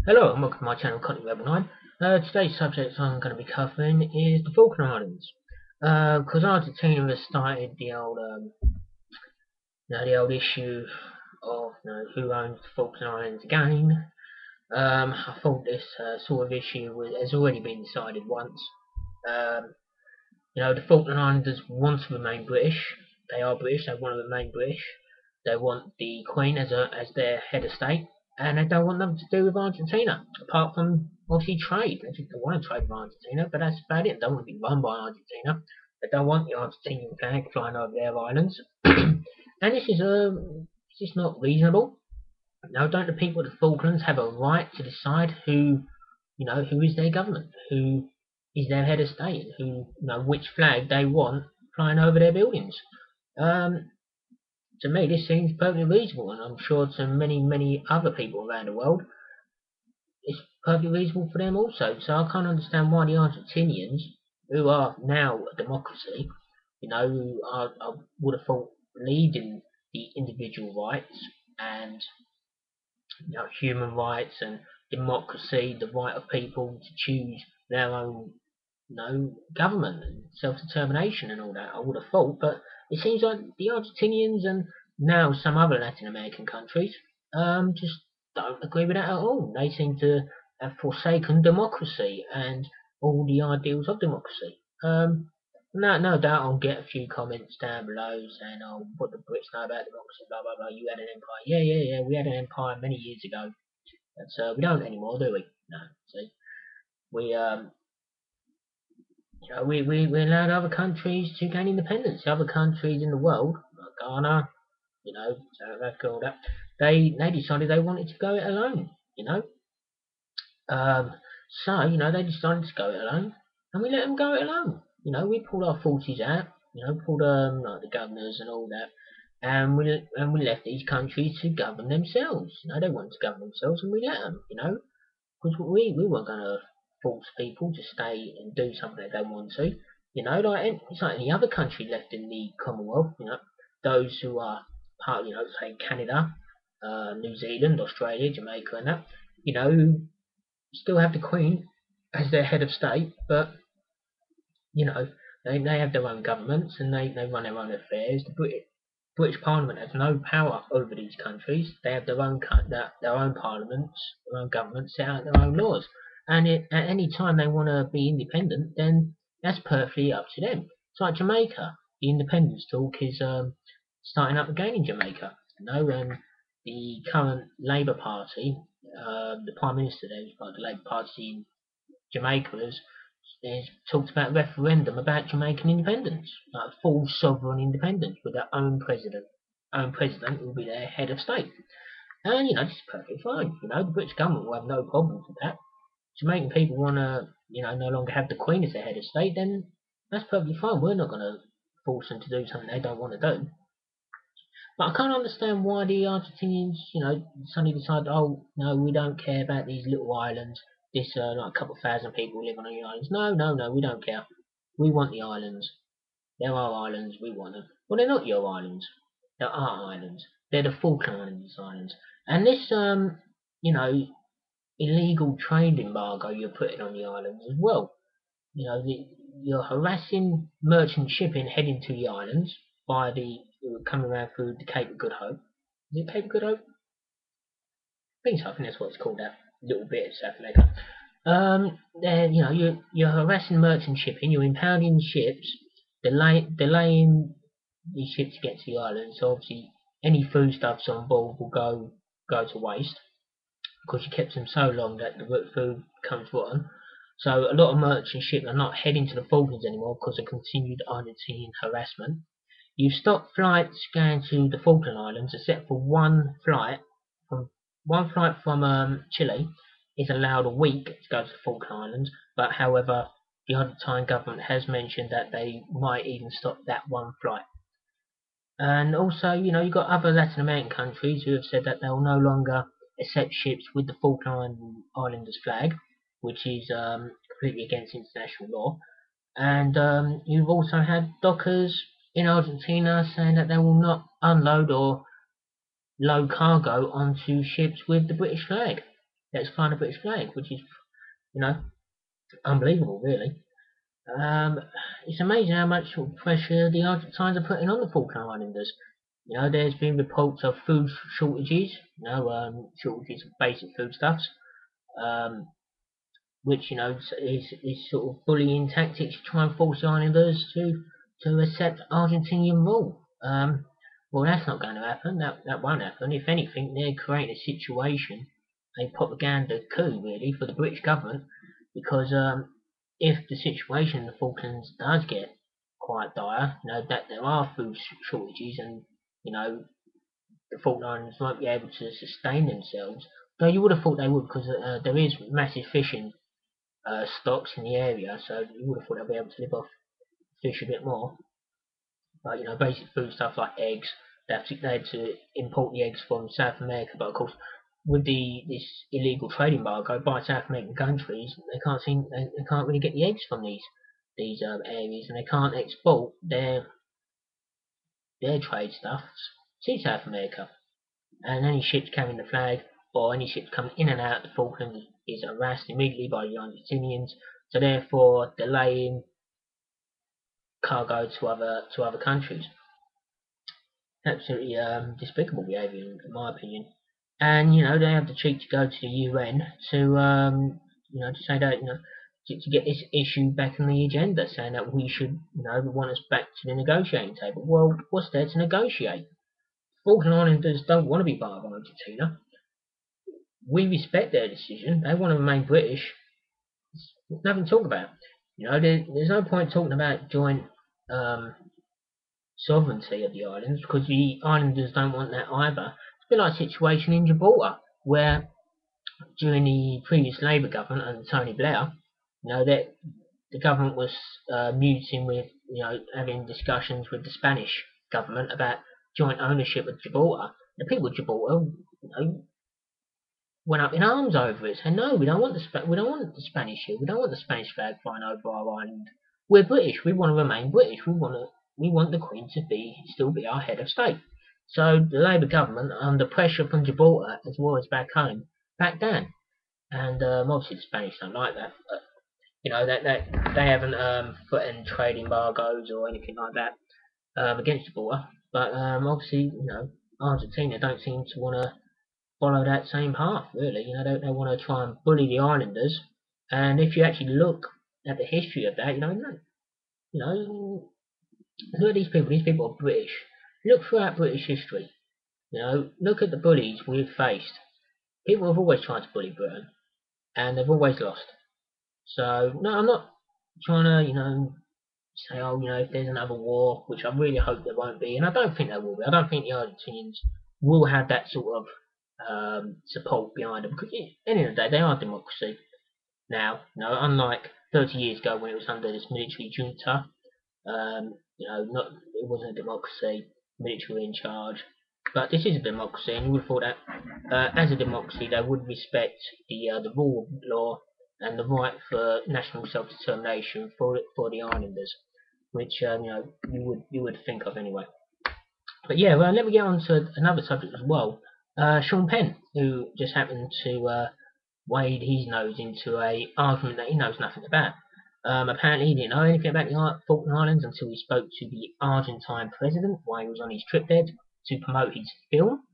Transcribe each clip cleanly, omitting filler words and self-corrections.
Hello and welcome to my channel, Content Rebel 9. Today's subject I'm going to be covering is the Falkland Islands. Because Argentina has started the old issue of who owns the Falkland Islands again. I thought this sort of issue has already been decided once. Um, the Falkland Islanders want to remain British. They are British. They want to remain British. They want the Queen as their head of state, and they don't want nothing to do with Argentina, apart from obviously trade. They want to trade with Argentina, but that's about it. They don't want to be run by Argentina. They don't want the Argentinian flag flying over their islands. And this is not reasonable. Now, don't the people of the Falklands have a right to decide who is their government, who is their head of state, which flag they want flying over their buildings? Um, to me, this seems perfectly reasonable, and I'm sure to many other people around the world, it's perfectly reasonable for them also. So I can't understand why the Argentinians, who are now a democracy, who I would have thought believed in the individual rights and human rights and democracy, the right of people to choose their own government and self-determination and all that, I would have thought, but it seems like the Argentinians and now some other Latin American countries just don't agree with that at all. They seem to have forsaken democracy and all the ideals of democracy. No doubt I'll get a few comments down below saying, "Oh, what the Brits know about democracy, blah blah blah. You had an empire, yeah. We had an empire many years ago, but we don't anymore, do we? No. See, we we allowed other countries to gain independence. Other countries in the world, like Ghana, South Africa, all that, they decided they wanted to go it alone. You know, um, they decided to go it alone, and we let them go it alone. We pulled our forces out. Pulled like the governors and all that, and we left these countries to govern themselves. They wanted to govern themselves, and we let them. Because we weren't going to force people to stay and do something they don't want to. Like it's like any other country left in the Commonwealth. Those who are part, say Canada, New Zealand, Australia, Jamaica, and that. Who still have the Queen as their head of state, but you know they have their own governments and they run their own affairs. The British Parliament has no power over these countries. They have their own parliaments, their own governments, set out their own laws. And at any time they want to be independent, then that's perfectly up to them. It's like Jamaica. The independence talk is starting up again in Jamaica. And the current Labour Party, the Prime Minister there, who's part of the Labour Party in Jamaica, has talked about referendum about Jamaican independence, like full sovereign independence with their own president. Own president will be their head of state. And this is perfectly fine. The British government will have no problems with that. Jamaican people want to, no longer have the Queen as their head of state, then that's perfectly fine. We're not going to force them to do something they don't want to do. But I can't understand why the Argentinians, suddenly decide, oh, no, we don't care about these little islands. This, like a couple of thousand people live on the islands. No, we don't care. We want the islands. They're our islands. We want them. Well, they're not your islands. They're our islands. They're the Falkland Islands. And this, illegal trade embargo you're putting on the islands as well. You're harassing merchant shipping heading to the islands by coming around through the Cape of Good Hope. Is it Cape of Good Hope? I think that's what it's called. That little bit of South America. Then you're harassing merchant shipping. You're impounding ships, delaying these ships to get to the island. So obviously any foodstuffs on board will go to waste because you kept them so long that the food becomes rotten. So a lot of merchant ships are not heading to the Falklands anymore because of continued Argentinian harassment. You've stopped flights going to the Falkland Islands except for one flight from Chile is allowed a week to go to the Falkland Islands, but however, the Argentine government has mentioned that they might even stop that one flight. And also, you've got other Latin American countries who have said that they'll no longer accept ships with the Falkland Islanders flag, which is completely against international law. And you've also had dockers in Argentina saying that they will not unload or load cargo onto ships with the British flag. that's flying the British flag, which is, you know, unbelievable, really. Um, it's amazing how much sort of pressure the Argentines are putting on the Falkland Islanders. You know, there's been reports of food shortages, shortages of basic foodstuffs, um, which, is sort of bullying tactics to try and force the Islanders to accept Argentinian rule. Well, that's not going to happen. That won't happen. If anything, they're creating a situation, a propaganda coup, really, for the British government, because if the situation in the Falklands does get quite dire, that there are food shortages, and you know the Falklands won't be able to sustain themselves. Though you would have thought they would, because there is massive fishing stocks in the area, so you would have thought they'll be able to live off fish a bit more. But basic food stuff like eggs, they had to import the eggs from South America. But of course, with this illegal trade embargo by South American countries, they can't really get the eggs from these areas, and they can't export their trade stuff to South America. And any ships carrying the flag or any ships coming in and out of the Falklands is harassed immediately by the Argentinians, so therefore delaying cargo to other countries. Absolutely despicable behaviour, in my opinion. And they have the cheek to go to the UN to say that to get this issue back on the agenda, saying that we should want us back to the negotiating table. Well, what's there to negotiate? Falkland Islanders don't want to be part of Argentina. We respect their decision. They want to remain British. There's nothing to talk about. There's no point talking about joint sovereignty of the islands, because the islanders don't want that either. It's a bit like a situation in Gibraltar, where during the previous Labour government under Tony Blair, that the government was muting with, having discussions with the Spanish government about joint ownership of Gibraltar. The people of Gibraltar, went up in arms over it, saying, "No, we don't want the Spanish here. We don't want the Spanish flag flying over our island. We're British. We want to remain British. We want the Queen to still be our head of state." So the Labour government, under pressure from Gibraltar as well as back home, backed down. And obviously the Spanish don't like that. But, that they haven't threatened trade embargoes or anything like that against Gibraltar. But obviously, Argentina don't seem to want to follow that same path, really. They want to try and bully the islanders. And if you actually look at the history of that, look at these people. These people are British. Look throughout British history. Look at the bullies we've faced. People have always tried to bully Britain, and they've always lost. So no, I'm not trying to, say, if there's another war, which I really hope there won't be, and I don't think there will be. I don't think the Argentinians will have that sort of support behind them, because at the end of the day, they are a democracy now. Unlike 30 years ago when it was under this military junta, it wasn't a democracy, military in charge. But this is a democracy, and you would have thought that as a democracy they would respect the rule of law and the right for national self-determination for the islanders, which you would think of anyway. But yeah, well, let me get on to another subject as well. Sean Penn, who just happened to wade his nose into a argument that he knows nothing about. Apparently he didn't know anything about the Falkland Islands until he spoke to the Argentine president while he was on his trip there to promote his film.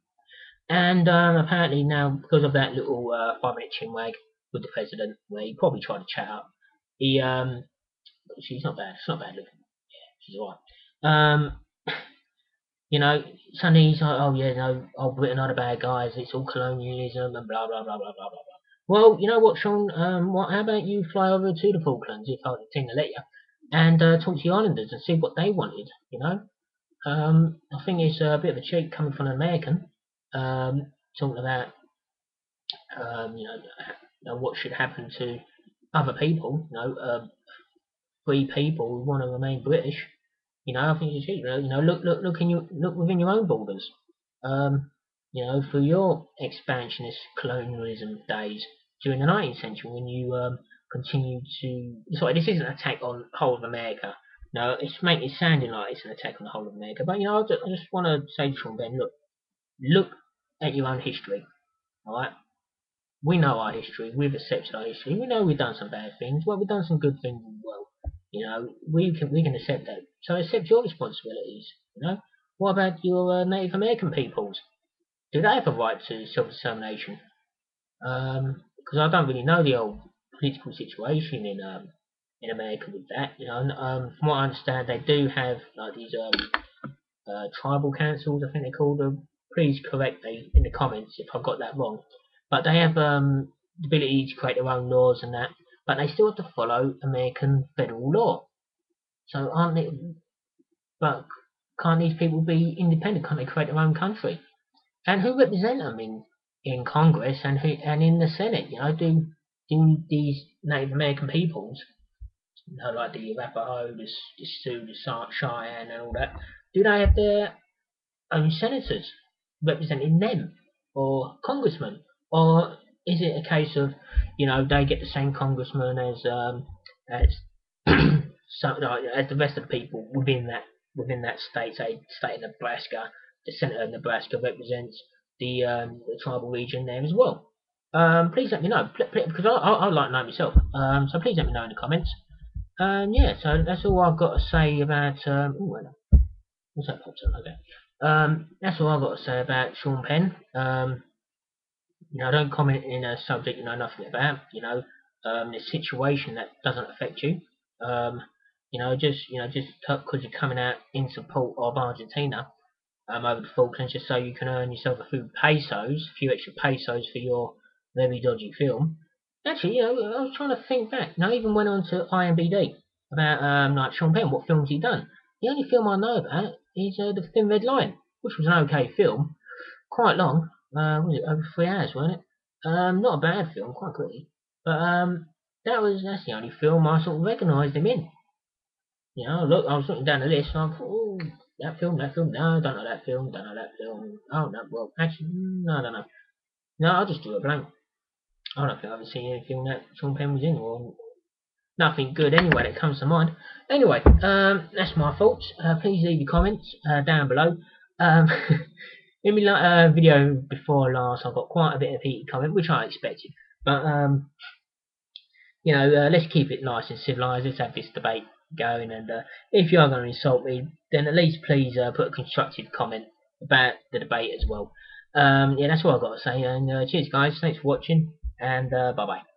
And apparently now, because of that little 5-minute chinwag with the president, where he probably tried to chat up, she's not bad. She's not bad looking. Yeah, she's alright. Suddenly he's like, "Oh yeah, Britain are the bad guys. It's all colonialism and blah blah blah blah blah blah blah." Well, you know what, Sean? How about you fly over to the Falklands if Argentina let you, and talk to the islanders and see what they wanted. I think it's a bit of a cheat coming from an American, talking about what should happen to other people. Free people who want to remain British. I think it's cheap. Look within your own borders. For your expansionist colonialism days during the 19th century, when you continued to. Sorry, this isn't an attack on the whole of America. No, it's making it sounding like it's an attack on the whole of America. But I just want to say to Sean Ben, look at your own history. All right, We know our history. We've accepted our history. We know we've done some bad things. Well, we've done some good things as well. You know, we can accept that. So accept your responsibilities. You know, what about your Native American peoples? Do they have a right to self-determination? Because I don't really know the old political situation in America with that. You know, and, from what I understand, they do have like these tribal councils. I think they're called. Please correct me in the comments if I've got that wrong. But they have the ability to create their own laws and that, but they still have to follow American federal law. So aren't they? But can't these people be independent? Can't they create their own country? And who represent them in Congress and in the Senate? You know, do these Native American peoples, you know, like the Arapaho, the Sioux, the Cheyenne, and all that, do they have their own senators representing them, or congressmen, or is it a case of, you know, they get the same congressman as like, as the rest of the people within that state, say state of Nebraska, the senator of Nebraska represents the tribal region there as well. Please let me know because I like to know myself. So please let me know in the comments. Yeah, so that's all I've got to say about. What's that popped up? Okay. That's all I've got to say about Sean Penn. You know, don't comment in a subject you know nothing about. You know, a situation that doesn't affect you. Um, just because you're coming out in support of Argentina over the Falklands, just so you can earn yourself a few extra pesos for your very dodgy film. Actually, you know, I was trying to think back. And I even went on to IMDb about like Sean Penn, what films he done. The only film I know about is the Thin Red Line, which was an okay film, quite long. Was it over 3 hours, wasn't it? Not a bad film, quite quickly. But that's the only film I sort of recognised him in. You know, look, I was looking down the list and I thought, oh, that film. No, don't know that film. Don't know that film. Oh no, well, actually, no, I don't know. No, I'll just do a blank. I don't think I've ever seen anything that Sean Penn was in, or nothing good anyway that comes to mind. Anyway, that's my thoughts. Please leave your comments down below. Um, in my video before last, I got quite a bit of heated comment, which I expected. But you know, let's keep it nice and civilised. Let's have this debate going. And if you are going to insult me, then at least please put a constructive comment about the debate as well. Yeah, that's what I've got to say. And cheers, guys. Thanks for watching. And bye bye.